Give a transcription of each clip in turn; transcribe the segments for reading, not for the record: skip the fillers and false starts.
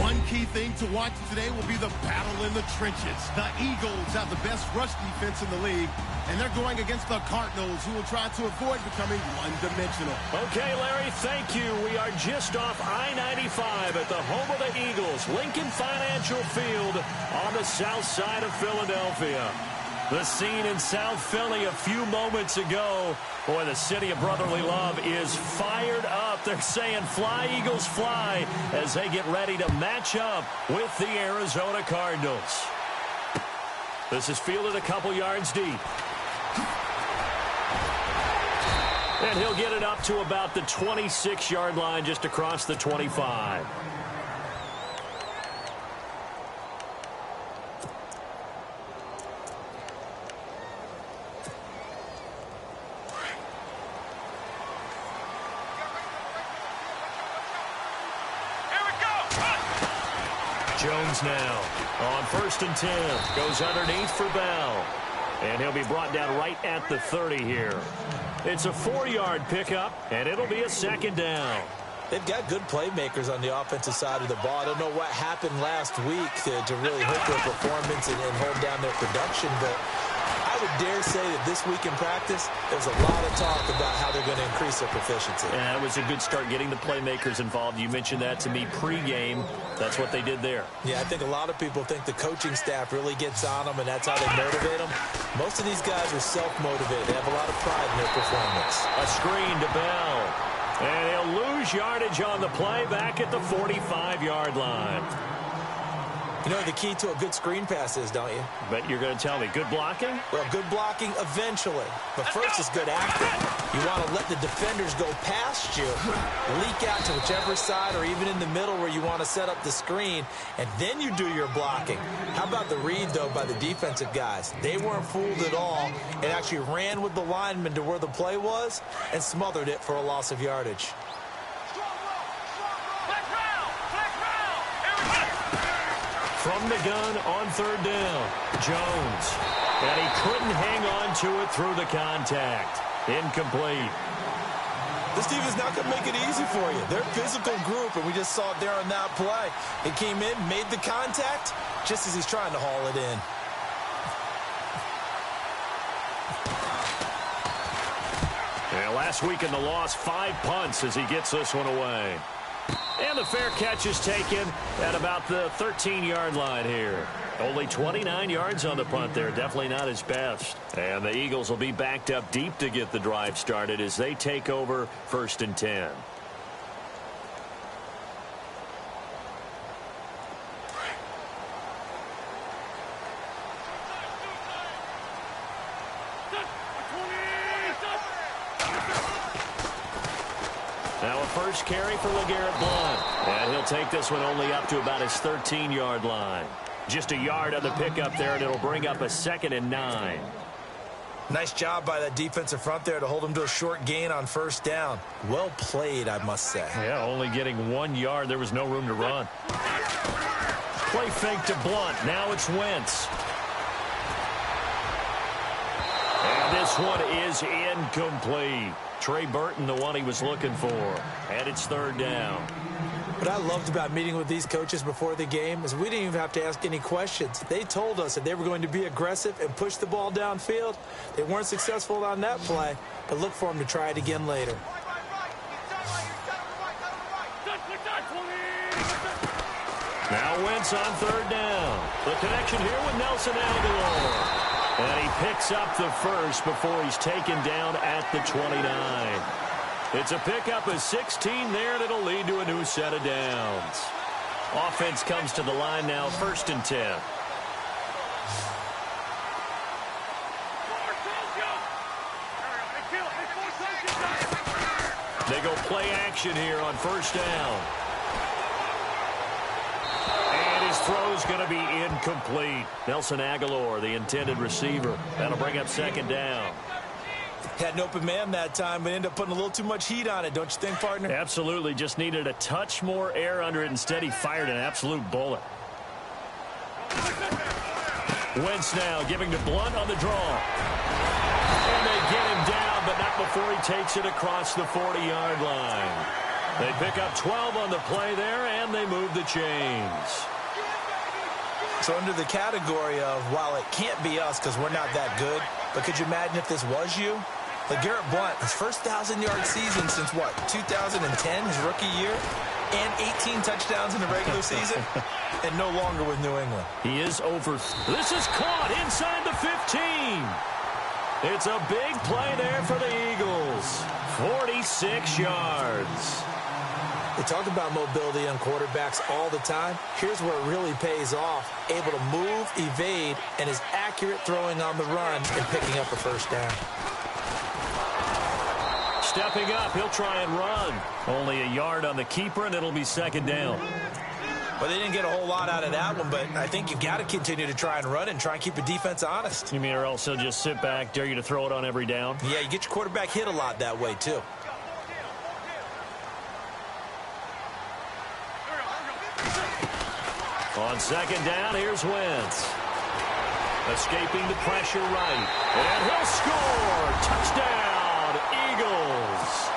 One key thing to watch today will be the battle in the trenches. The Eagles have the best rush defense in the league, and they're going against the Cardinals, who will try to avoid becoming one-dimensional. Okay, Larry, thank you. We are just off I-95 at the home of the Eagles, Lincoln Financial Field on the south side of Philadelphia. The scene in South Philly a few moments ago. Boy, the city of brotherly love is fired up. They're saying, fly, Eagles, fly, as they get ready to match up with the Arizona Cardinals. This is fielded a couple yards deep. And he'll get it up to about the 26-yard line, just across the 25. Jones now on 1st and 10. Goes underneath for Bell. And he'll be brought down right at the 30 here. It's a 4-yard pickup, and it'll be a 2nd down. They've got good playmakers on the offensive side of the ball. I don't know what happened last week to really hurt their performance and hold down their production, but I would dare say that this week in practice, there's a lot of talk about how they're going to increase their proficiency. Yeah, it was a good start getting the playmakers involved. You mentioned that to me pregame. That's what they did there. Yeah, I think a lot of people think the coaching staff really gets on them, and that's how they motivate them. Most of these guys are self-motivated. They have a lot of pride in their performance. A screen to Bell. And he'll lose yardage on the play back at the 45-yard line. You know the key to a good screen pass is, don't you? But you're going to tell me, good blocking? Well, good blocking eventually. But first is good acting. You want to let the defenders go past you, leak out to whichever side or even in the middle where you want to set up the screen, and then you do your blocking. How about the read, though, by the defensive guys? They weren't fooled at all and actually ran with the lineman to where the play was and smothered it for a loss of yardage. From the gun on 3rd down, Jones. And he couldn't hang on to it through the contact. Incomplete. This team is not going to make it easy for you. They're a physical group, and we just saw it there on that play. He came in, made the contact, just as he's trying to haul it in. Yeah, last week in the loss, 5 punts as he gets this one away. And the fair catch is taken at about the 13-yard line here. Only 29 yards on the punt there. Definitely not his best. And the Eagles will be backed up deep to get the drive started as they take over 1st and 10. Now a first carry for LeGarrette Blount. And he'll take this one only up to about his 13-yard line. Just a yard on the pickup there, and it'll bring up a 2nd and 9. Nice job by that defensive front there to hold him to a short gain on 1st down. Well played, I must say. Yeah, only getting 1 yard. There was no room to run. Play fake to Blount. Now it's Wentz. And this one is incomplete. Trey Burton, the one he was looking for. And it's 3rd down. What I loved about meeting with these coaches before the game is we didn't even have to ask any questions. They told us that they were going to be aggressive and push the ball downfield. They weren't successful on that play, but look for them to try it again later. Now Wentz on 3rd down. The connection here with Nelson Aguilar. And he picks up the first before he's taken down at the 29. It's a pickup of 16 there, and it'll lead to a new set of downs. Offense comes to the line now, 1st and 10. They go play action here on 1st down. And his throw's going to be incomplete. Nelson Aguilar, the intended receiver. That'll bring up 2nd down. Had an open man that time, but ended up putting a little too much heat on it, don't you think, partner? Absolutely. Just needed a touch more air under it. Instead, he fired an absolute bullet. Wentz now giving to Blount on the draw. And they get him down, but not before he takes it across the 40-yard line. They pick up 12 on the play there, and they move the chains. So under the category of, while it can't be us because we're not that good, but could you imagine if this was you? LeGarrette Blount, his first 1,000-yard season since, what, 2010, his rookie year? And 18 touchdowns in the regular season? And no longer with New England. He is over. This is caught inside the 15. It's a big play there for the Eagles. 46 yards. They talk about mobility on quarterbacks all the time. Here's where it really pays off. Able to move, evade, and is accurate throwing on the run and picking up a first down. Stepping up, he'll try and run. Only a yard on the keeper, and it'll be second down. Well, they didn't get a whole lot out of that one, but I think you've got to continue to try and run and try and keep the defense honest. You mean or else he'll just sit back, dare you to throw it on every down? Yeah, you get your quarterback hit a lot that way, too. On second down, here's Wentz. Escaping the pressure right. And he'll score! Touchdown, Eagles!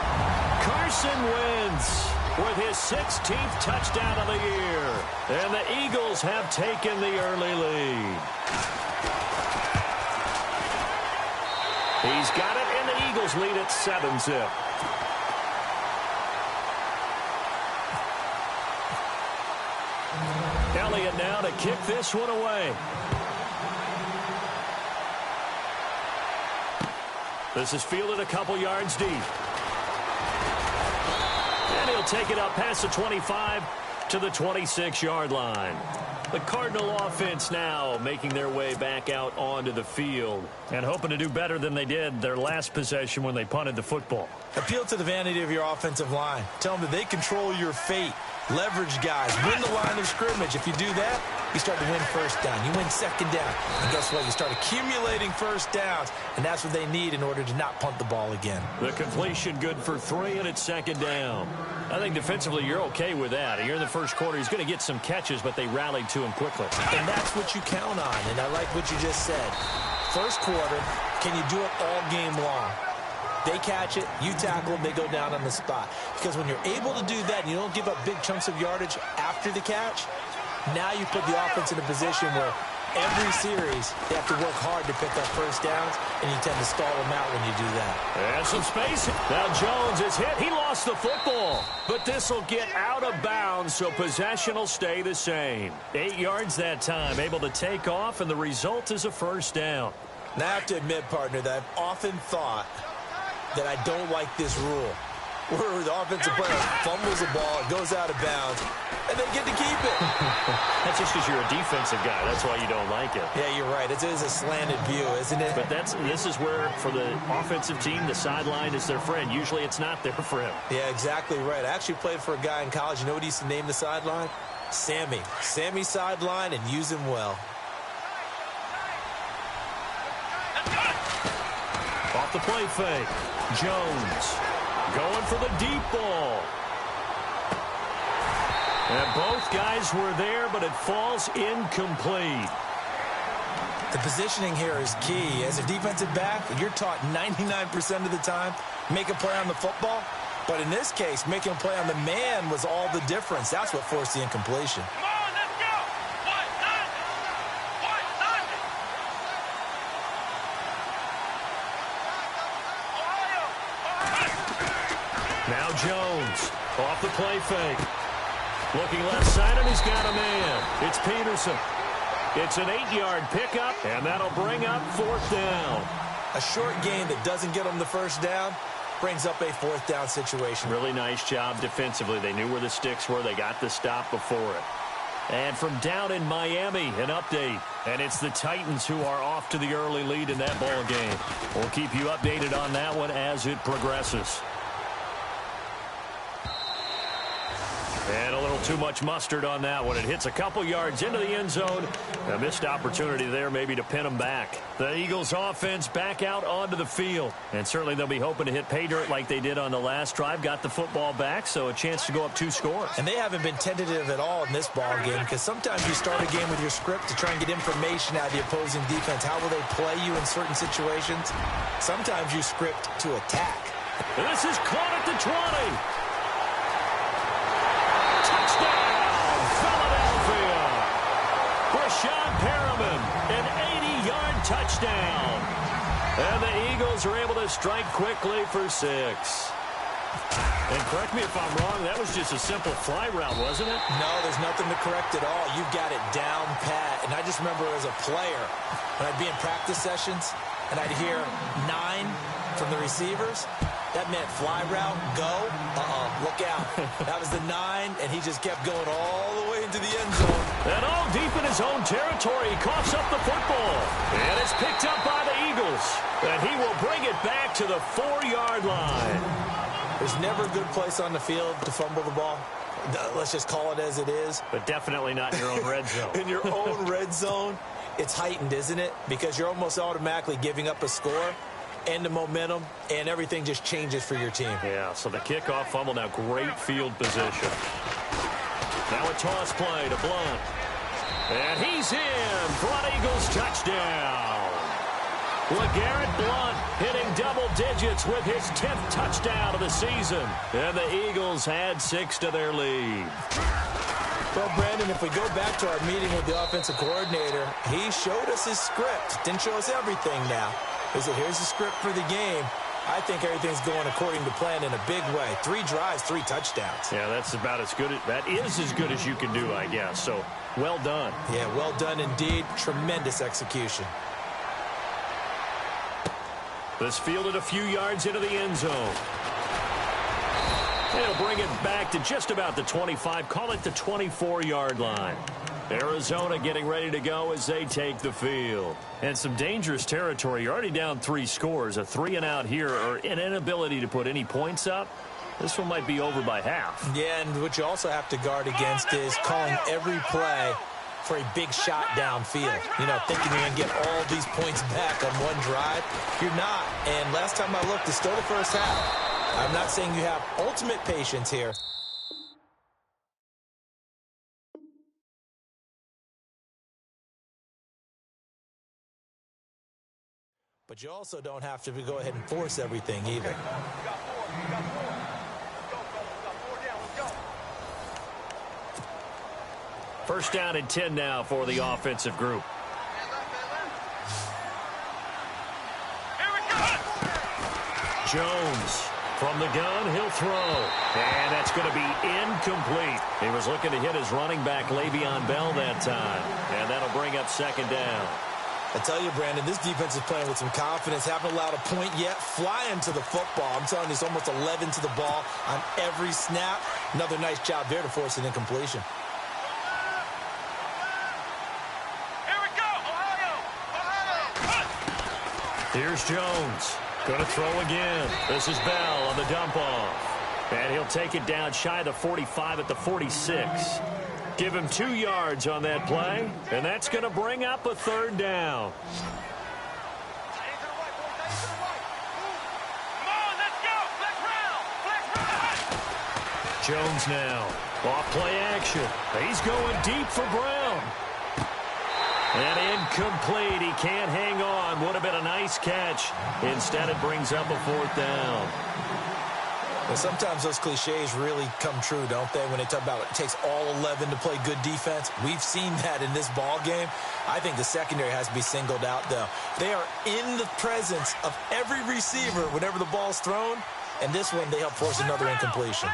Carson Wentz with his 16th touchdown of the year. And the Eagles have taken the early lead. He's got it, and the Eagles lead at 7-zip. Elliott now to kick this one away. This is fielded a couple yards deep. And he'll take it up past the 25 to the 26-yard line. The Cardinal offense now making their way back out onto the field and hoping to do better than they did their last possession when they punted the football. Appeal to the vanity of your offensive line. Tell them that they control your fate. Leverage guys. Win the line of scrimmage. If you do that, you start to win first down. You win second down. And guess what? You start accumulating first downs. And that's what they need in order to not punt the ball again. The completion good for 3, and it's second down. I think defensively you're okay with that. Here in the first quarter, he's going to get some catches, but they rallied to him quickly. And that's what you count on. And I like what you just said. First quarter, can you do it all game long? They catch it, you tackle them, they go down on the spot. Because when you're able to do that and you don't give up big chunks of yardage after the catch, now you put the offense in a position where every series they have to work hard to pick up first downs, and you tend to stall them out when you do that. And some space. Now Jones is hit. He lost the football. But this will get out of bounds, so possession will stay the same. 8 yards that time, able to take off, and the result is a first down. Now I have to admit, partner, that I've often thought that I don't like this rule, where the offensive player fumbles the ball, it goes out of bounds, and they get to keep it. That's just because you're a defensive guy. That's why you don't like it. Yeah, you're right. It is a slanted view, isn't it? But this is where, for the offensive team, the sideline is their friend. Usually it's not there for him. Yeah, exactly right. I actually played for a guy in college. You know what he used to name the sideline? Sammy. Sammy sideline, and use him well. Off the play fake. Jones going for the deep ball. And both guys were there, but it falls incomplete. The positioning here is key. As a defensive back, you're taught 99% of the time, make a play on the football. But in this case, making a play on the man was all the difference. That's what forced the incompletion. Now Jones off the play fake. Looking left side, and he's got a man. It's Peterson. It's an 8-yard pickup, and that'll bring up fourth down. A short gain that doesn't get them the first down brings up a fourth down situation. Really nice job defensively. They knew where the sticks were. They got the stop before it. And from down in Miami, an update. And it's the Titans who are off to the early lead in that ball game. We'll keep you updated on that one as it progresses. And a little too much mustard on that one. It hits a couple yards into the end zone. A missed opportunity there maybe to pin them back. The Eagles offense back out onto the field. And certainly they'll be hoping to hit pay dirt like they did on the last drive. Got the football back, so a chance to go up 2 scores. And they haven't been tentative at all in this ball game, because sometimes you start a game with your script to try and get information out of the opposing defense. How will they play you in certain situations? Sometimes you script to attack. This is caught at the 20. Perriman, an 80-yard touchdown. And the Eagles are able to strike quickly for 6. And correct me if I'm wrong, that was just a simple fly route, wasn't it? No, there's nothing to correct at all. You've got it down pat. And I just remember as a player, when I'd be in practice sessions, and I'd hear 9 from the receivers, that meant fly route, go, look out. That was the 9, and he just kept going all the way into the end zone. And all deep in his own territory, he coughs up the football. And it's picked up by the Eagles. And he will bring it back to the 4-yard line. There's never a good place on the field to fumble the ball. Let's just call it as it is. But definitely not in your own red zone. In your own red zone, it's heightened, isn't it? Because you're almost automatically giving up a score and the momentum, and everything just changes for your team. Yeah, so the kickoff fumble, now great field position. Now a toss play to Blunt. And he's in for an Eagles touchdown. LeGarrette Blunt hitting double digits with his 10th touchdown of the season. And the Eagles add 6 to their lead. Well, Brandon, if we go back to our meeting with the offensive coordinator, he showed us his script. Didn't show us everything now. He said, here's the script for the game. I think everything's going according to plan in a big way. 3 drives, 3 touchdowns. Yeah, that's about as good. That is as good as you can do, I guess. So, well done. Yeah, well done indeed. Tremendous execution. This fielded a few yards into the end zone. They'll bring it back to just about the 25. Call it the 24-yard line. Arizona getting ready to go as they take the field. And some dangerous territory. You're already down 3 scores. A 3-and-out here, or an inability to put any points up. This one might be over by half. Yeah, and what you also have to guard against is calling every play for a big shot downfield. You know, thinking you're going to get all these points back on one drive. You're not. And last time I looked, it's still the first half. I'm not saying you have ultimate patience here. But you also don't have to go ahead and force everything either. First down and 10 now for the offensive group. Jones from the gun, he'll throw. And that's going to be incomplete. He was looking to hit his running back, Le'Veon Bell, that time. And that'll bring up second down. I tell you, Brandon, this defense is playing with some confidence. Haven't allowed a point yet. Flying to the football. I'm telling you, it's almost 11 to the ball on every snap. Another nice job there to force an incompletion. Here we go, Ohio! Here's Jones. Going to throw again. This is Bell on the dump off. And he'll take it down shy of the 45 at the 46. Give him 2 yards on that play, and that's going to bring up a third down. Jones now. Off play action. He's going deep for Brown. And incomplete. He can't hang on. Would have been a nice catch. Instead, it brings up a 4th down. Well, sometimes those cliches really come true, don't they, when they talk about it takes all 11 to play good defense. We've seen that in this ball game. I think the secondary has to be singled out, though. They are in the presence of every receiver whenever the ball's thrown, and this one they help force another incompletion.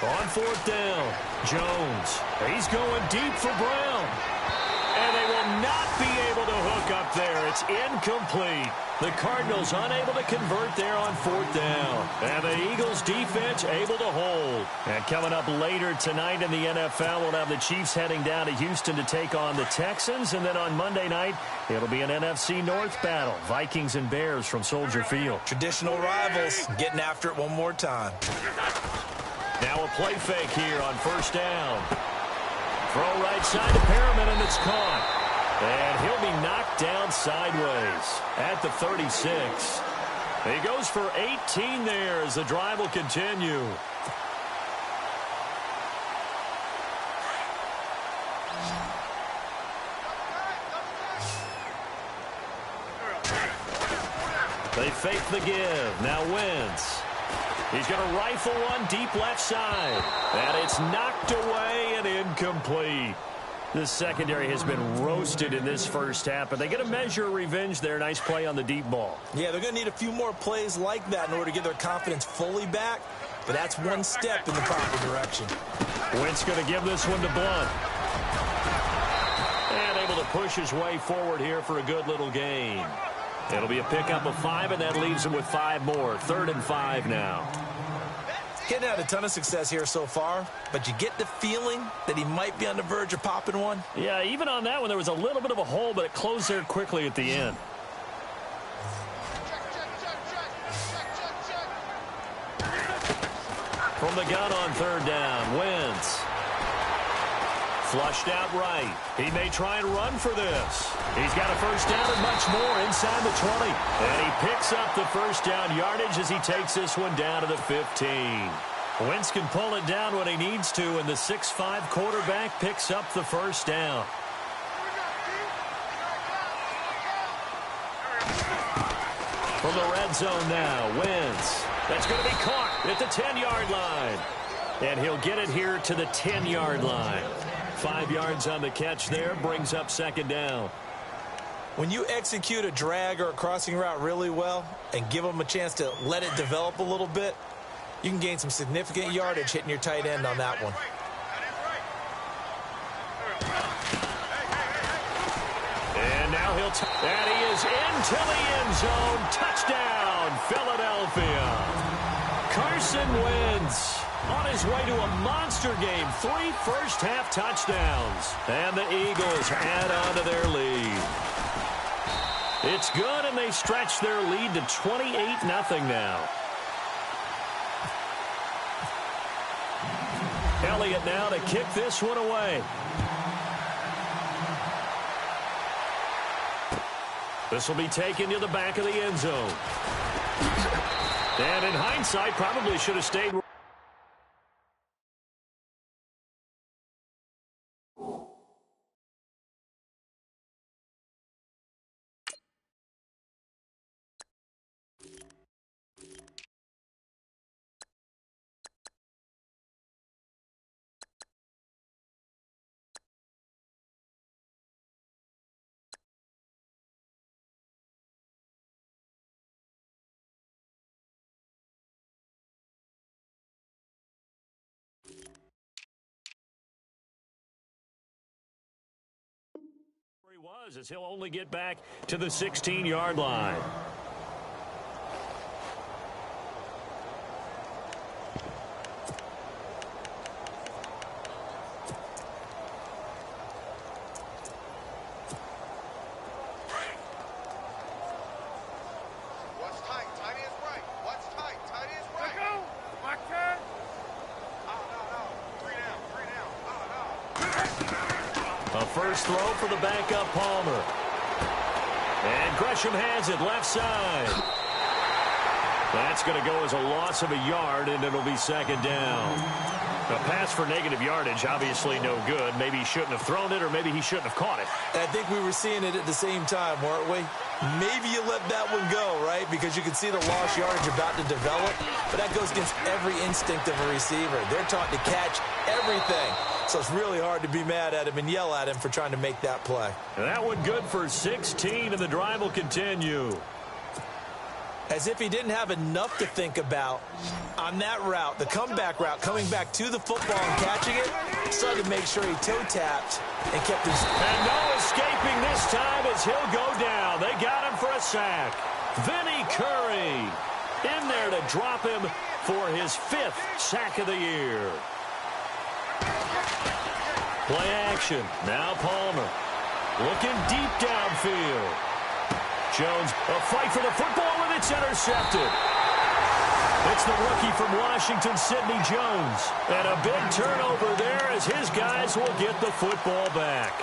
On 4th down, Jones. He's going deep for Brown. And they will not be able to hook up there. It's incomplete. The Cardinals unable to convert there on 4th down. And the Eagles defense able to hold. And coming up later tonight in the NFL, we'll have the Chiefs heading down to Houston to take on the Texans. And then on Monday night, it'll be an NFC North battle. Vikings and Bears from Soldier Field. Traditional rivals getting after it one more time. Now a play fake here on 1st down. Throw right side to Perriman, and it's caught. And he'll be knocked down sideways at the 36. He goes for 18 there as the drive will continue. They fake the give. Now Wentz. He's going to rifle one deep left side. And it's knocked away and incomplete. The secondary has been roasted in this first half, but they get a measure of revenge there. Nice play on the deep ball. Yeah, they're going to need a few more plays like that in order to get their confidence fully back, but that's one step in the proper direction. Wentz going to give this one to Blunt. And able to push his way forward here for a good little gain. It'll be a pickup of 5, and that leaves him with 5 more. 3rd and 5 now. Getting had a ton of success here so far, but you get the feeling that he might be on the verge of popping one. Yeah, even on that one, there was a little bit of a hole, but it closed there quickly at the end. From the gun on 3rd down, Wentz. Flushed out right. He may try and run for this. He's got a first down and much more inside the 20. And he picks up the first down yardage as he takes this one down to the 15. Wentz can pull it down when he needs to, and the 6'5" quarterback picks up the first down. From the red zone now, Wentz. That's going to be caught at the 10-yard line. And he'll get it here to the 10-yard line. 5 yards on the catch there, brings up 2nd down. When you execute a drag or a crossing route really well and give them a chance to let it develop a little bit, you can gain some significant yardage hitting your tight end on that one. And now and he is into the end zone. Touchdown, Philadelphia. Carson Wentz on his way to a monster game. 3 first-half touchdowns. And the Eagles add on to their lead. It's good, and they stretch their lead to 28-0 now. Elliott now to kick this one away. This will be taken to the back of the end zone. And in hindsight, probably should have stayed. He was, as he'll only get back to the 16-yard line. What's tight? Tight is right. What's tight? Tight is right. Go. My turn. No. 3 down. A first throw for the backup Palmer. And Gresham has it left side. That's going to go as a loss of a yard, and it'll be 2nd down. A pass for negative yardage, obviously no good. Maybe he shouldn't have thrown it, or maybe he shouldn't have caught it. I think we were seeing it at the same time, weren't we? Maybe you let that one go, right? Because you can see the lost yardage about to develop. But that goes against every instinct of a receiver. They're taught to catch everything. So it's really hard to be mad at him and yell at him for trying to make that play. That one good for 16, and the drive will continue. As if he didn't have enough to think about on that route, the comeback route, coming back to the football and catching it, started to make sure he toe-tapped and kept his... And no escaping this time as he'll go down. They got him for a sack. Vinny Curry in there to drop him for his 5th sack of the year. Play action. Now Palmer looking deep downfield. Jones, a fight for the football, and it's intercepted. It's the rookie from Washington, Sidney Jones. And a big turnover there as his guys will get the football back.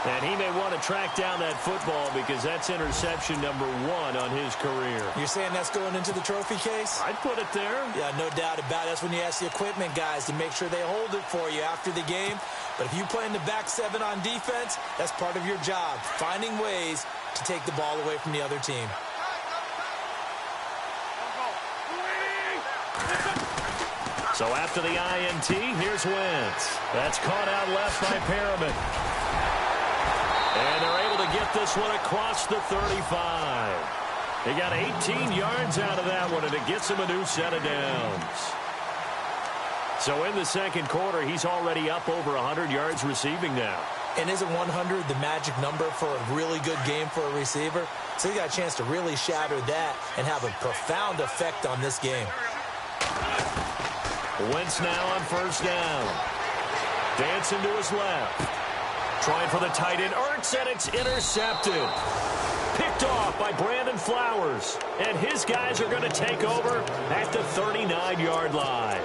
And he may want to track down that football because that's interception number 1 on his career. You're saying that's going into the trophy case? I'd put it there. Yeah, no doubt about it. That's when you ask the equipment guys to make sure they hold it for you after the game. But if you play in the back 7 on defense, that's part of your job, finding ways to take the ball away from the other team. So after the INT, here's Wentz. That's caught out left by Perriman. And they're able to get this one across the 35. He got 18 yards out of that one, and it gets him a new set of downs. So in the second quarter, he's already up over 100 yards receiving now. And isn't 100 the magic number for a really good game for a receiver? So he got a chance to really shatter that and have a profound effect on this game. Wentz now on first down. Dancing to his left. Trying for the tight end. Ertz, and it's intercepted. Picked off by Brandon Flowers. And his guys are going to take over at the 39-yard line.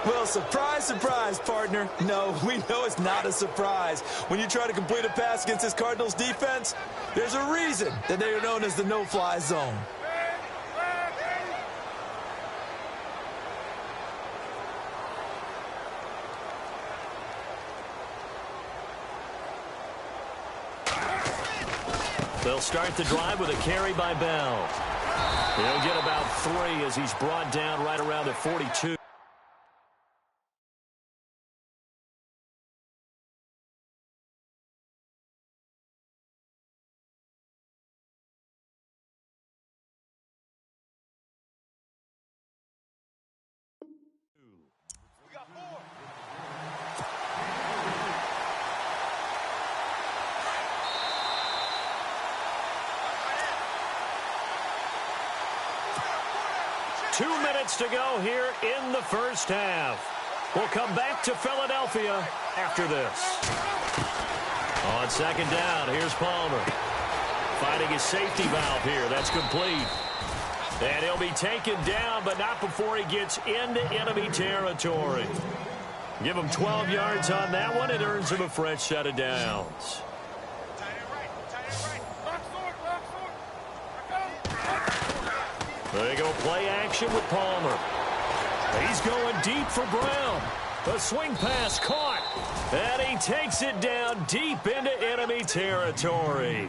Well, surprise, surprise, partner. No, we know it's not a surprise. When you try to complete a pass against this Cardinals defense, there's a reason that they are known as the no-fly zone. They'll start the drive with a carry by Bell. He'll get about 3 as he's brought down right around the 42. We got 4. 2 minutes to go here in the first half. We'll come back to Philadelphia after this. On second down, here's Palmer. Finding his safety valve here. That's complete. And he'll be taken down, but not before he gets into enemy territory. Give him 12 yards on that one. It earns him a fresh set of downs. There you go, play action with Palmer. He's going deep for Brown. The swing pass caught. And he takes it down deep into enemy territory.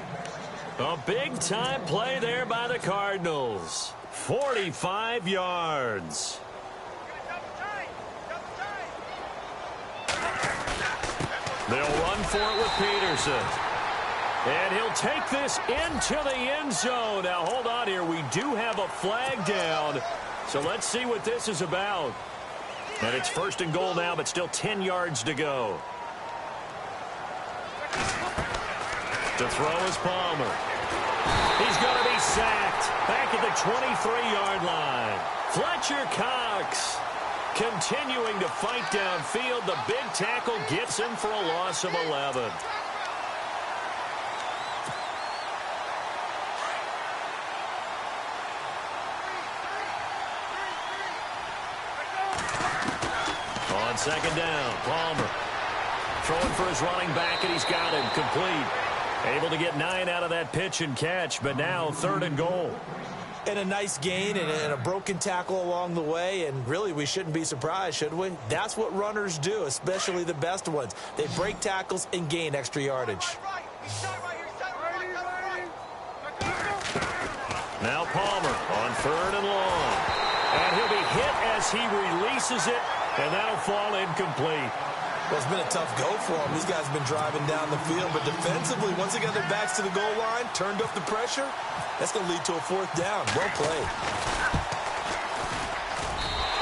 A big-time play there by the Cardinals. 45 yards. They'll run for it with Peterson. And he'll take this into the end zone. Now, hold on here. We do have a flag down. So let's see what this is about. And it's first and goal now, but still 10 yards to go. To throw is Palmer. He's going to be sacked back at the 23-yard line. Fletcher Cox continuing to fight downfield. The big tackle gets him for a loss of 11. On second down, Palmer throwing for his running back, and he's got him complete. Able to get 9 out of that pitch and catch, but now third and goal. And a nice gain and a broken tackle along the way, and really we shouldn't be surprised, should we? That's what runners do, especially the best ones. They break tackles and gain extra yardage. Now Palmer on third and long. And he'll be hit as he releases it, and that'll fall incomplete. Well, it's been a tough go for them. These guys have been driving down the field, but defensively, once they got their backs to the goal line, turned up the pressure, that's going to lead to a fourth down. Well played.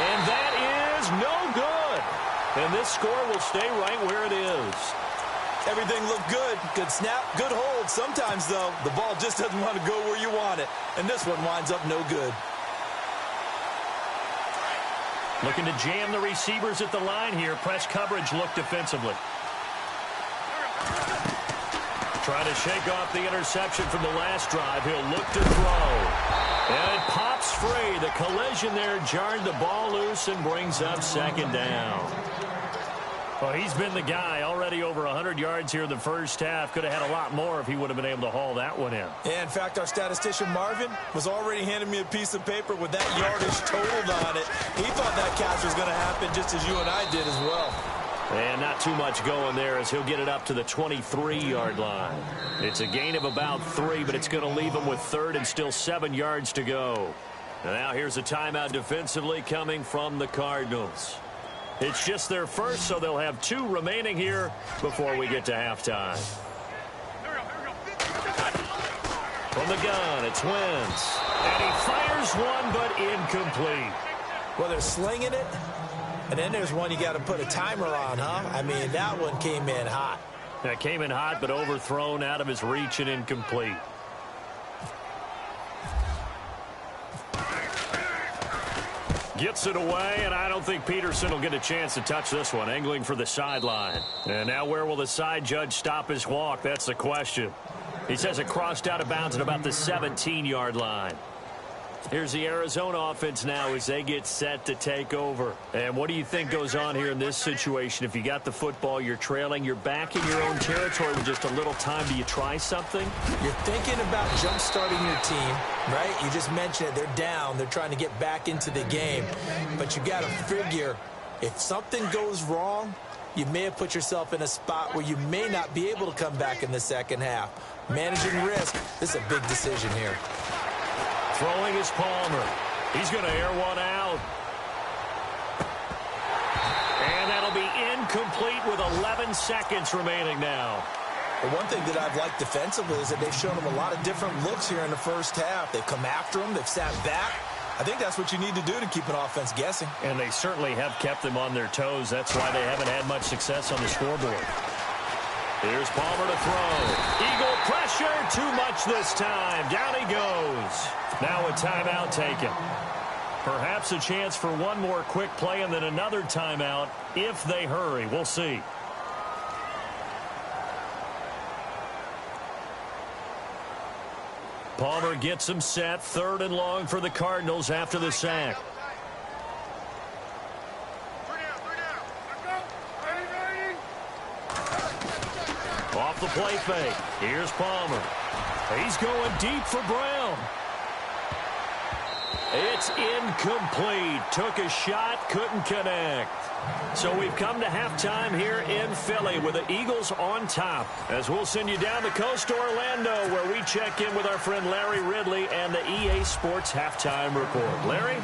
And that is no good. And this score will stay right where it is. Everything looked good. Good snap, good hold. Sometimes, though, the ball just doesn't want to go where you want it. And this one winds up no good. Looking to jam the receivers at the line here. Press coverage look defensively. Trying to shake off the interception from the last drive. He'll look to throw. And it pops free. The collision there jarred the ball loose and brings up second down. Well, he's been the guy already over 100 yards here in the first half. Could have had a lot more if he would have been able to haul that one in. Yeah, in fact, our statistician Marvin was already handing me a piece of paper with that yardage totaled on it. He thought that catch was going to happen just as you and I did as well. And not too much going there as he'll get it up to the 23-yard line. It's a gain of about 3, but it's going to leave him with third and still 7 yards to go. And now here's a timeout defensively coming from the Cardinals. It's just their first, so they'll have 2 remaining here before we get to halftime. From the gun, it's Wentz. And he fires one, but incomplete. Well, they're slinging it, and then there's one you got to put a timer on, huh? I mean, that one came in hot. That came in hot, but overthrown out of his reach and incomplete. Gets it away, and I don't think Peterson will get a chance to touch this one, angling for the sideline. And now where will the side judge stop his walk? That's the question. He says it crossed out of bounds at about the 17-yard line. Here's the Arizona offense now as they get set to take over. And what do you think goes on here in this situation? If you got the football, you're trailing, you're back in your own territory with just a little time. Do you try something? You're thinking about jump-starting your team, right? You just mentioned it. They're down. They're trying to get back into the game. But you got to figure if something goes wrong, you may have put yourself in a spot where you may not be able to come back in the second half. Managing risk, this is a big decision here. Throwing is Palmer. He's going to air one out. And that'll be incomplete with 11 seconds remaining now. The one thing that I've liked defensively is that they've shown them a lot of different looks here in the first half. They've come after them. They've sat back. I think that's what you need to do to keep an offense guessing. And they certainly have kept them on their toes. That's why they haven't had much success on the scoreboard. Here's Palmer to throw. Eagle pressure, too much this time. Down he goes. Now a timeout taken. Perhaps a chance for one more quick play and then another timeout if they hurry. We'll see. Palmer gets him set. 3rd and long for the Cardinals after the sack. Off the play fake. Here's Palmer. He's going deep for Brown. It's incomplete. Took a shot, couldn't connect. So we've come to halftime here in Philly with the Eagles on top. As we'll send you down the coast to Orlando where we check in with our friend Larry Ridley and the EA Sports Halftime Report. Larry?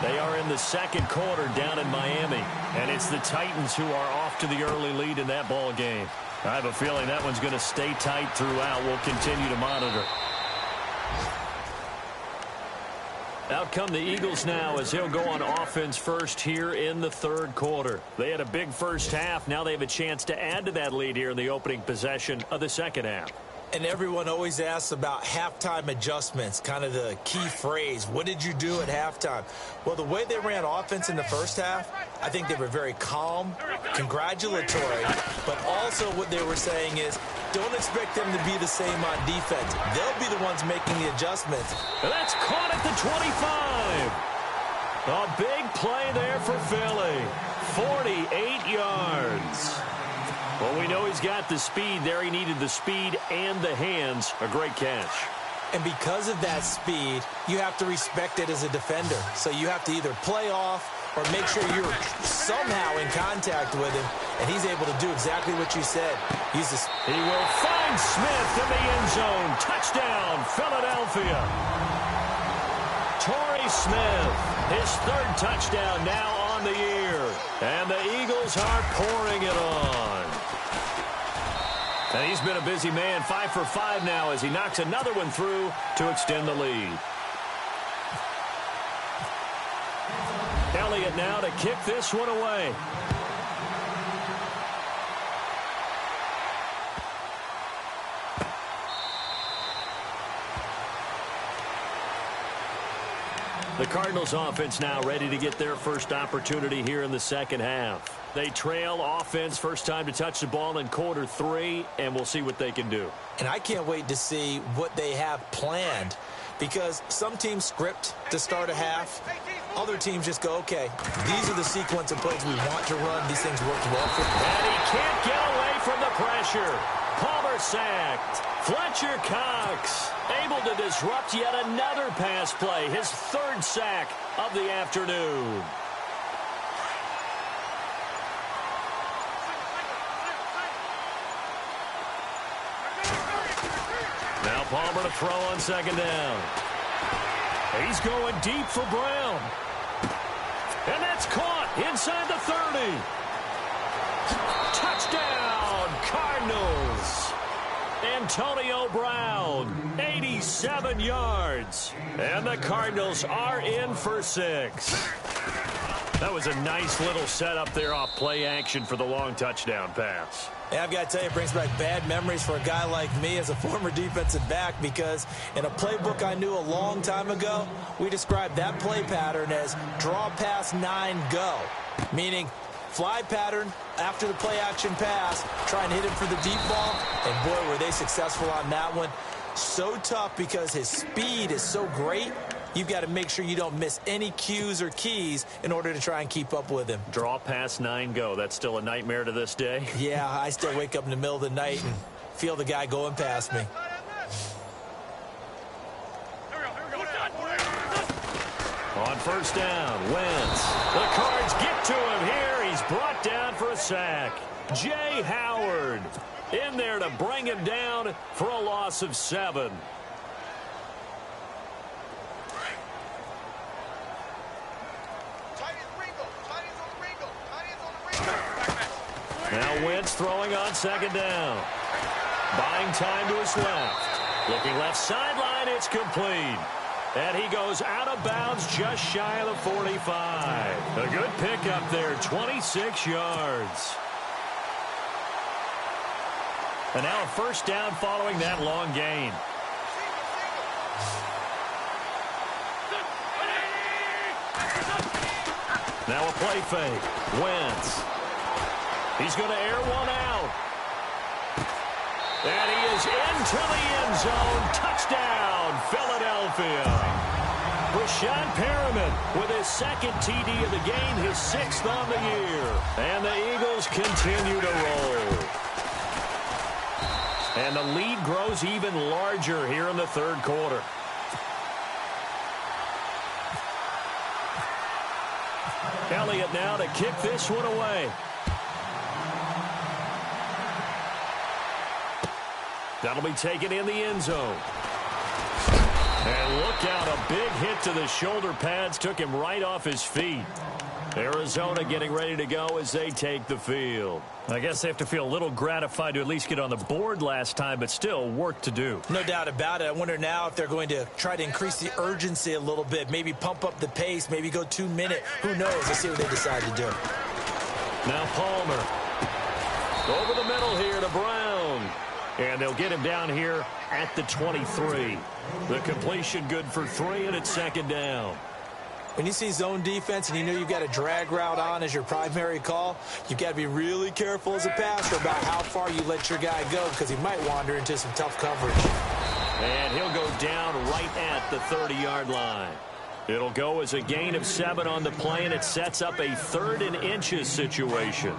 They are in the second quarter down in Miami. And it's the Titans who are off to the early lead in that ball game. I have a feeling that one's going to stay tight throughout. We'll continue to monitor. Out come the Eagles now as he'll go on offense first here in the 3rd quarter. They had a big first half. Now they have a chance to add to that lead here in the opening possession of the 2nd half. And everyone always asks about halftime adjustments, kind of the key phrase. What did you do at halftime? Well, the way they ran offense in the first half, I think they were very calm, congratulatory, but also what they were saying is don't expect them to be the same on defense. They'll be the ones making the adjustments. And that's caught at the 25. A big play there for Philly. 48 yards. Well, we know he's got the speed there. He needed the speed and the hands. A great catch. And because of that speed, you have to respect it as a defender. So you have to either play off or make sure you're somehow in contact with him, and he's able to do exactly what you said. He will find Smith in the end zone. Touchdown, Philadelphia. Torrey Smith, his 3rd touchdown now on the year. And the Eagles are pouring it on. And he's been a busy man, 5 for 5 now as he knocks another one through to extend the lead. Elliott now to kick this one away. The Cardinals offense now ready to get their first opportunity here in the 2nd half. They trail offense, first time to touch the ball in quarter 3, and we'll see what they can do. And I can't wait to see what they have planned, because some teams script to start a half. Other teams just go, okay, these are the sequence of plays we want to run. These things work well for them. And he can't get away from the pressure. Palmer sacked. Fletcher Cox able to disrupt yet another pass play. His 3rd sack of the afternoon. Now Palmer to throw on 2nd down. He's going deep for Brown. And that's caught inside the 30. Touchdown, Cardinals. Antonio Brown, 87 yards. And the Cardinals are in for 6. That was a nice little setup there off play action for the long touchdown pass. Yeah, I've got to tell you, it brings back bad memories for a guy like me as a former defensive back, because in a playbook I knew a long time ago, we described that play pattern as draw pass 9 go, meaning fly pattern after the play action pass, try and hit him for the deep ball, and boy, were they successful on that one. So tough because his speed is so great. You've got to make sure you don't miss any cues or keys in order to try and keep up with him. Draw pass 9 go. That's still a nightmare to this day. Yeah, I still wake up in the middle of the night and feel the guy going past me. On first down, Wentz. The Cards get to him here. He's brought down for a sack. Jay Howard in there to bring him down for a loss of 7. Now Wentz throwing on second down. Buying time to his left. Looking left sideline, it's complete. And he goes out of bounds just shy of the 45. A good pickup there, 26 yards. And now a first down following that long gain. Now a play fake. Wentz. He's going to air one out. And he is into the end zone. Touchdown, Philadelphia. Rashad Perriman with his second TD of the game, his 6th on the year. And the Eagles continue to roll. And the lead grows even larger here in the third quarter. Elliott now to kick this one away. That'll be taken in the end zone. And look out, a big hit to the shoulder pads took him right off his feet. Arizona getting ready to go as they take the field. I guess they have to feel a little gratified to at least get on the board last time, but still work to do. No doubt about it. I wonder now if they're going to try to increase the urgency a little bit, maybe pump up the pace, maybe go 2-minute. Who knows? Let's see what they decide to do. Now Palmer. Over the middle here to Brown. And they'll get him down here at the 23. The completion good for 3, and it's second down. When you see zone defense and you know you've got a drag route on as your primary call, you've got to be really careful as a passer about how far you let your guy go, because he might wander into some tough coverage. And he'll go down right at the 30-yard line. It'll go as a gain of 7 on the play, and it sets up a 3rd and inches situation.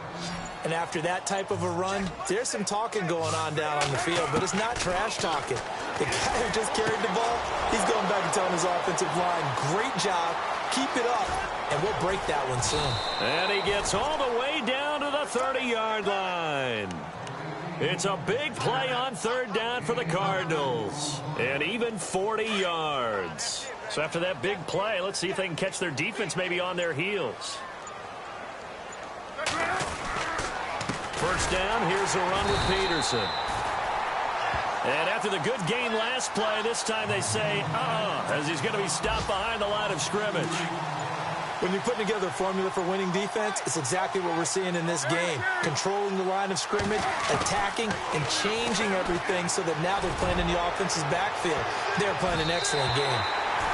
And after that type of a run, there's some talking going on down on the field, but it's not trash talking. The guy who just carried the ball, he's going back and telling his offensive line, great job, keep it up, and we'll break that one soon. And he gets all the way down to the 30-yard line. It's a big play on third down for the Cardinals, and even 40 yards. So after that big play, let's see if they can catch their defense maybe on their heels. First down, here's a run with Peterson. And after the good gain last play, this time they say, as he's going to be stopped behind the line of scrimmage. When you're putting together a formula for winning defense, it's exactly what we're seeing in this game. Controlling the line of scrimmage, attacking, and changing everything so that now they're playing in the offense's backfield. They're playing an excellent game.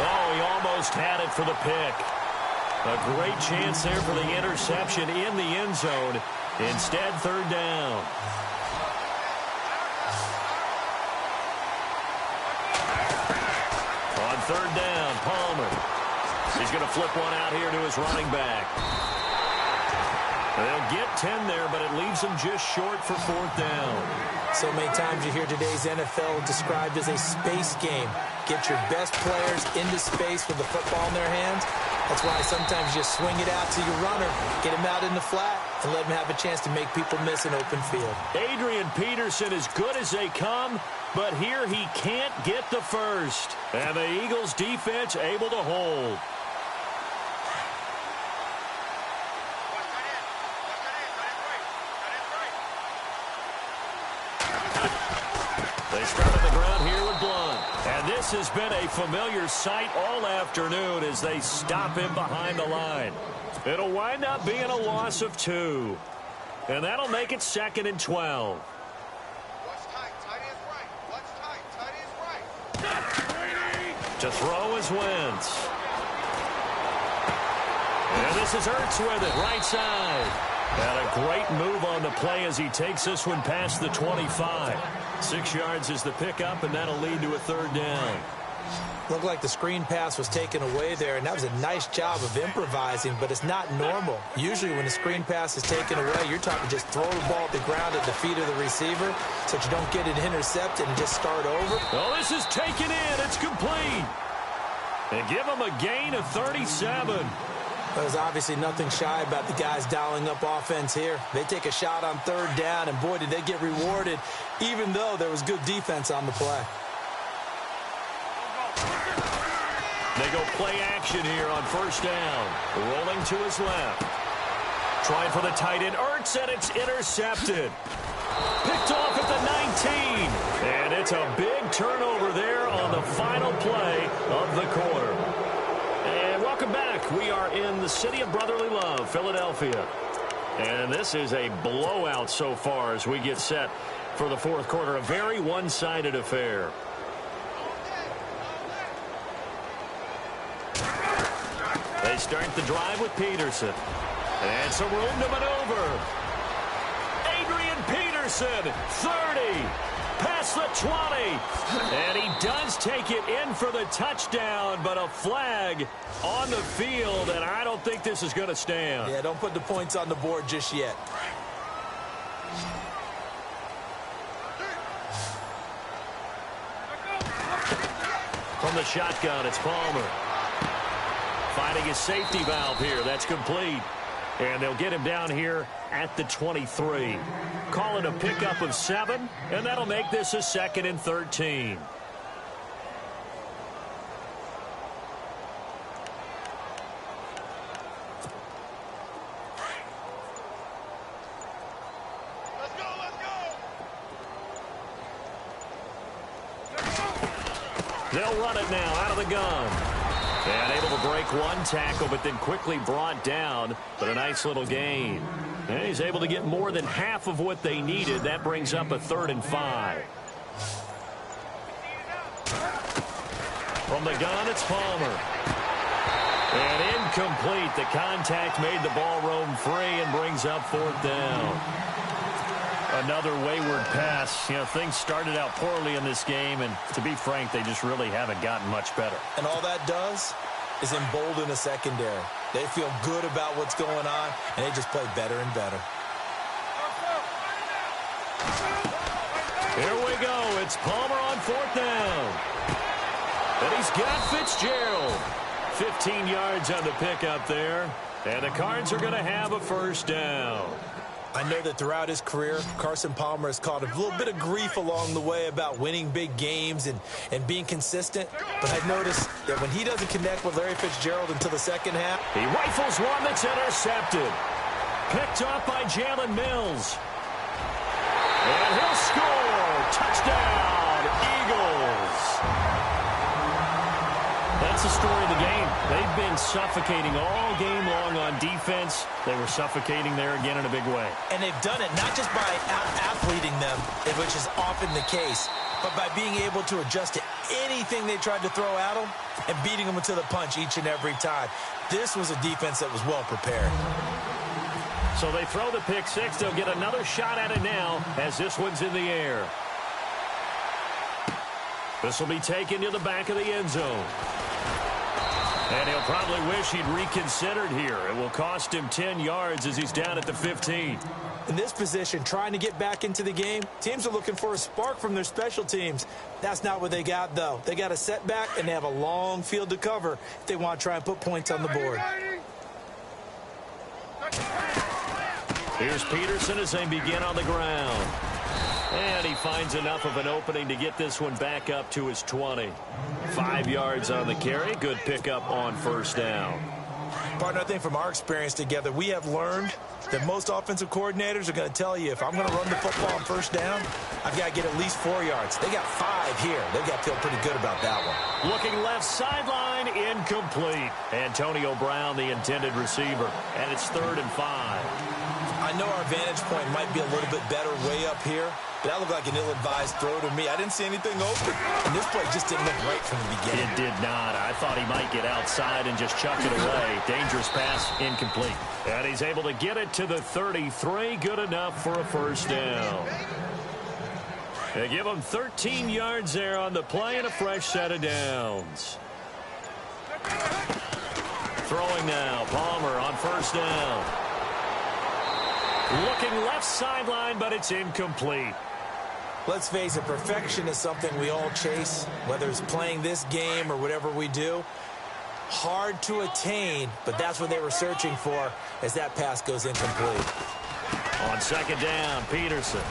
Oh, he almost had it for the pick. A great chance there for the interception in the end zone. Instead, third down. On third down, Palmer. He's going to flip one out here to his running back. They'll get 10 there, but it leaves them just short for fourth down. So many times you hear today's NFL described as a space game. Get your best players into space with the football in their hands. That's why sometimes you just swing it out to your runner, get him out in the flat, and let him have a chance to make people miss an open field. Adrian Peterson as good as they come, but here he can't get the first. And the Eagles defense able to hold. This has been a familiar sight all afternoon as they stop him behind the line. It'll wind up being a loss of 2. And that'll make it 2nd and 12. Watch tight. Tight is right. Watch tight. Tight is right. To throw is Wentz. And this is Ertz with it, right side. And a great move on the play as he takes this one past the 25. 6 yards is the pickup, and that'll lead to a 3rd down. Looked like the screen pass was taken away there, and that was a nice job of improvising, but it's not normal. Usually when a screen pass is taken away, you're taught to just throw the ball at the ground at the feet of the receiver so that you don't get it intercepted and just start over. Oh, this is taken in. It's complete. And give him a gain of 37. There's obviously nothing shy about the guys dialing up offense here. They take a shot on 3rd down, and boy, did they get rewarded, even though there was good defense on the play. They go play action here on 1st down. Rolling to his left. Trying for the tight end, Ertz, and it's intercepted. Picked off at the 19. And it's a big turnover there on the final play of the quarter. And welcome back. We are in the city of brotherly love, Philadelphia. And this is a blowout so far as we get set for the 4th quarter. A very one-sided affair. They start the drive with Peterson. And some room to maneuver. Adrian Peterson, 30. Past the 20. And he does take it in for the touchdown, but a flag on the field, and I don't think this is going to stand. Yeah, don't put the points on the board just yet. From the shotgun, it's Palmer. Finding his safety valve here. That's complete. And they'll get him down here at the 23. Call it a pickup of 7, and that'll make this a 2nd and 13. They'll run it now out of the gun. And able to break one tackle, but then quickly brought down. But a nice little gain. And he's able to get more than half of what they needed. That brings up a 3rd and 5. From the gun, it's Palmer. And incomplete. The contact made the ball roam free and brings up 4th down. Another wayward pass. You know, things started out poorly in this game, and to be frank, they just really haven't gotten much better. And all that does is embolden a secondary. They feel good about what's going on, and they just play better and better. Here we go. It's Palmer on 4th down. And he's got Fitzgerald. 15 yards on the pickup there. And the Cards are going to have a 1st down. I know that throughout his career, Carson Palmer has caught a little bit of grief along the way about winning big games and being consistent. But I've noticed that when he doesn't connect with Larry Fitzgerald until the 2nd half, he rifles one that's intercepted. Picked up by Jalen Mills. And he'll score. Touchdown, Eagles. That's the story of the game. They've been suffocating all game long on defense. They were suffocating there again in a big way. And they've done it not just by out-athleting them, which is often the case, but by being able to adjust to anything they tried to throw at them and beating them to the punch each and every time. This was a defense that was well prepared. So they throw the pick 6. They'll get another shot at it now as this one's in the air. This will be taken to the back of the end zone. And he'll probably wish he'd reconsidered here. It will cost him 10 yards as he's down at the 15. In this position, trying to get back into the game, teams are looking for a spark from their special teams. That's not what they got, though. They got a setback, and they have a long field to cover if they want to try and put points on the board. Here's Peterson as they begin on the ground. And he finds enough of an opening to get this one back up to his 20. 5 yards on the carry. Good pickup on 1st down. Partner, I think from our experience together, we have learned that most offensive coordinators are going to tell you, if I'm going to run the football on first down, I've got to get at least 4 yards. They got 5 here. They've got to feel pretty good about that one. Looking left sideline, incomplete. Antonio Brown, the intended receiver, and it's 3rd and 5. I know our vantage point might be a little bit better way up here, but that looked like an ill-advised throw to me. I didn't see anything open, and this play just didn't look right from the beginning. It did not. I thought he might get outside and just chuck it away. Dangerous pass, incomplete. And he's able to get it to the 33. Good enough for a first down. They give him 13 yards there on the play and a fresh set of downs. Throwing now, Palmer on first down. Looking left sideline, but it's incomplete. Let's face it, perfection is something we all chase, whether it's playing this game or whatever we do. Hard to attain, but that's what they were searching for as that pass goes incomplete. On second down, Peterson.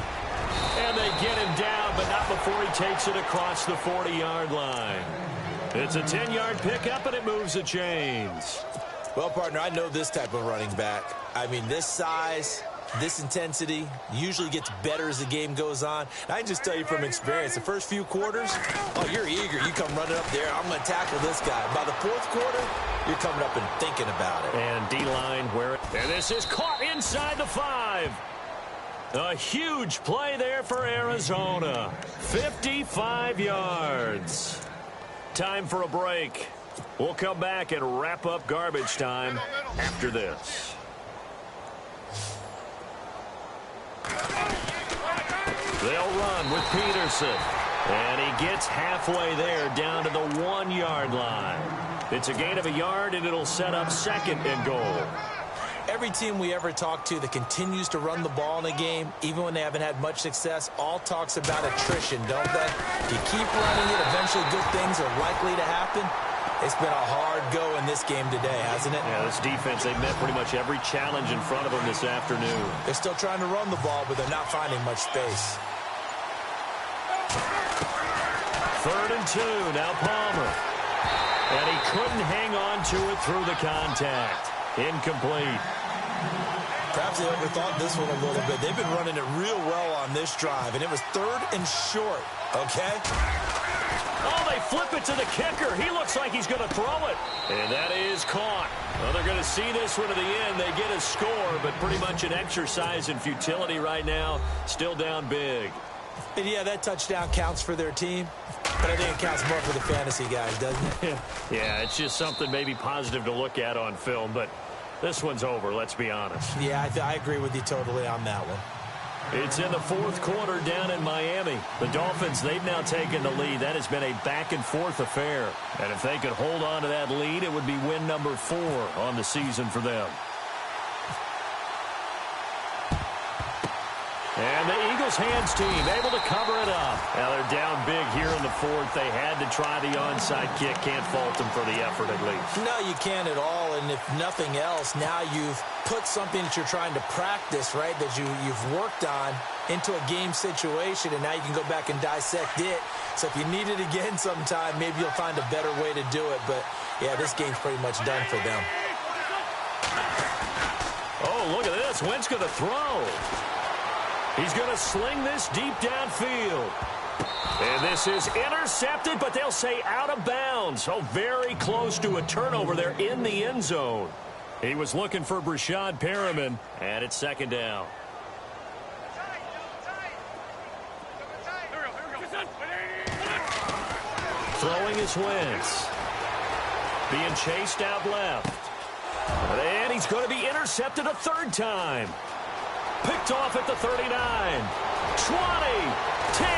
And they get him down, but not before he takes it across the 40-yard line. It's a 10-yard pickup, and it moves the chains. Well, partner, I know this type of running back. I mean, this size, this intensity usually gets better as the game goes on. And I can just tell you from experience, the first few quarters, oh, you're eager. You come running up there. I'm going to tackle this guy. By the 4th quarter, you're coming up and thinking about it. And D-line where and this is caught inside the 5. A huge play there for Arizona. 55 yards. Time for a break. We'll come back and wrap up garbage time after this. They'll run with Peterson. And he gets halfway there down to the 1-yard line. It's a gain of a yard, and it'll set up 2nd and goal. Every team we ever talk to that continues to run the ball in a game, even when they haven't had much success, all talks about attrition, don't they? If you keep running it, eventually good things are likely to happen. It's been a hard go in this game today, hasn't it? Yeah, this defense, they've met pretty much every challenge in front of them this afternoon. They're still trying to run the ball, but they're not finding much space. 3rd and 2, now Palmer. And he couldn't hang on to it through the contact. Incomplete. Perhaps they overthought this one a little bit. They've been running it real well on this drive, and it was 3rd and short, okay? Oh, they flip it to the kicker. He looks like he's going to throw it. And that is caught. Well, they're going to see this one to the end. They get a score, but pretty much an exercise in futility right now. Still down big. And yeah, that touchdown counts for their team, but I think it counts more for the fantasy guys, doesn't it? Yeah, it's just something maybe positive to look at on film, but this one's over, let's be honest. Yeah, I agree with you totally on that one. It's in the 4th quarter down in Miami. The Dolphins, they've now taken the lead. That has been a back-and-forth affair. And if they could hold on to that lead, it would be win number 4 on the season for them. And the Eagles hands team able to cover it up. Now they're down big here in the 4th. They had to try the onside kick. Can't fault them for the effort at least. No, you can't at all. And if nothing else, now you've put something that you're trying to practice, right, that you've worked on into a game situation, and now you can go back and dissect it. So if you need it again sometime, maybe you'll find a better way to do it. But, yeah, this game's pretty much done for them. Oh, look at this. Wentz going to throw. He's going to sling this deep downfield. And this is intercepted, but they'll say out of bounds. So very close to a turnover there in the end zone. He was looking for Brashad Perriman, and it's 2nd down. Throwing is Wentz. Being chased out left. And he's going to be intercepted a 3rd time. Picked off at the 39, 20, 10,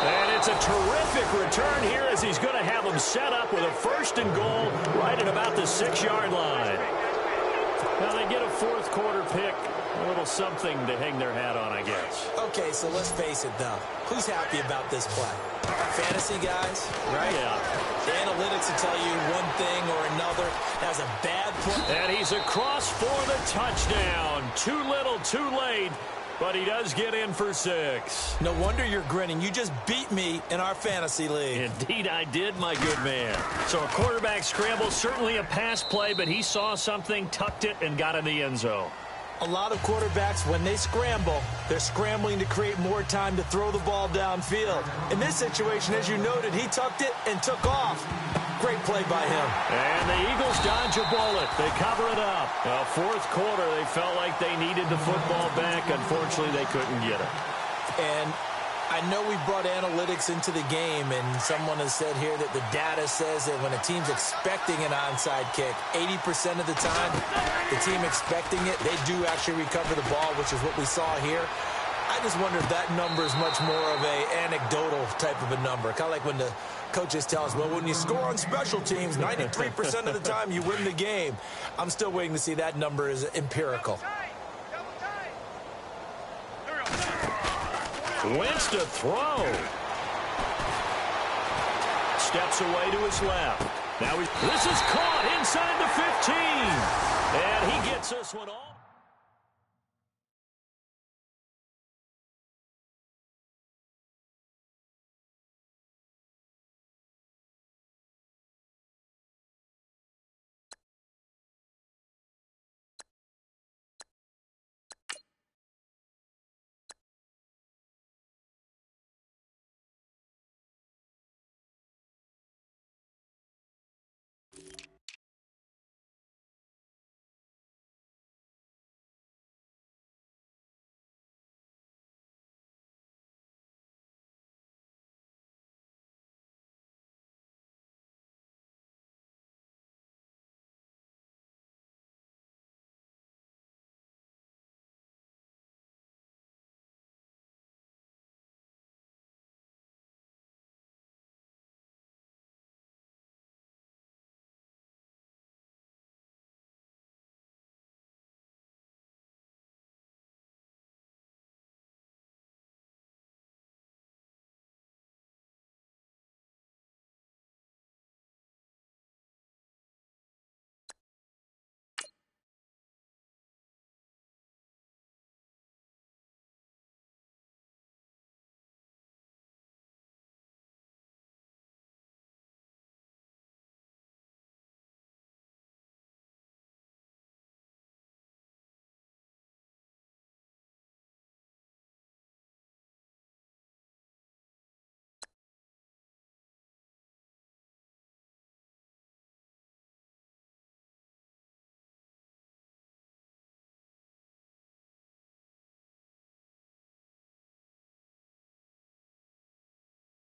and it's a terrific return here as he's going to have them set up with a 1st and goal right at about the 6-yard line. Now they get a 4th quarter pick, a little something to hang their hat on, I guess. Okay, so let's face it, though. Who's happy about this play? Fantasy guys, right? Yeah. The analytics will tell you one thing or another. That's a bad play. And he's across for the touchdown. Too little, too late. but he does get in for 6. No wonder you're grinning. You just beat me in our fantasy league. Indeed I did, my good man. So a quarterback scramble, certainly a pass play, but he saw something, tucked it, and got in the end zone. A lot of quarterbacks, when they scramble, they're scrambling to create more time to throw the ball downfield. In this situation, as you noted, he tucked it and took off. Great play by him. And the Eagles dodge a bullet. They cover it up. Fourth quarter, they felt like they needed the football back. Unfortunately, they couldn't get it. And I know we brought analytics into the game, and someone has said here that the data says that when a team's expecting an onside kick, 80% of the time, the team expecting it, they do actually recover the ball, which is what we saw here. I just wonder if that number is much more of a anecdotal type of a number. Kind of like when the coaches tell us, well, when you score on special teams, 93% of the time you win the game. I'm still waiting to see that number is empirical. Wentz to throw. Steps away to his left. Now this is caught inside the 15. And he gets this one off.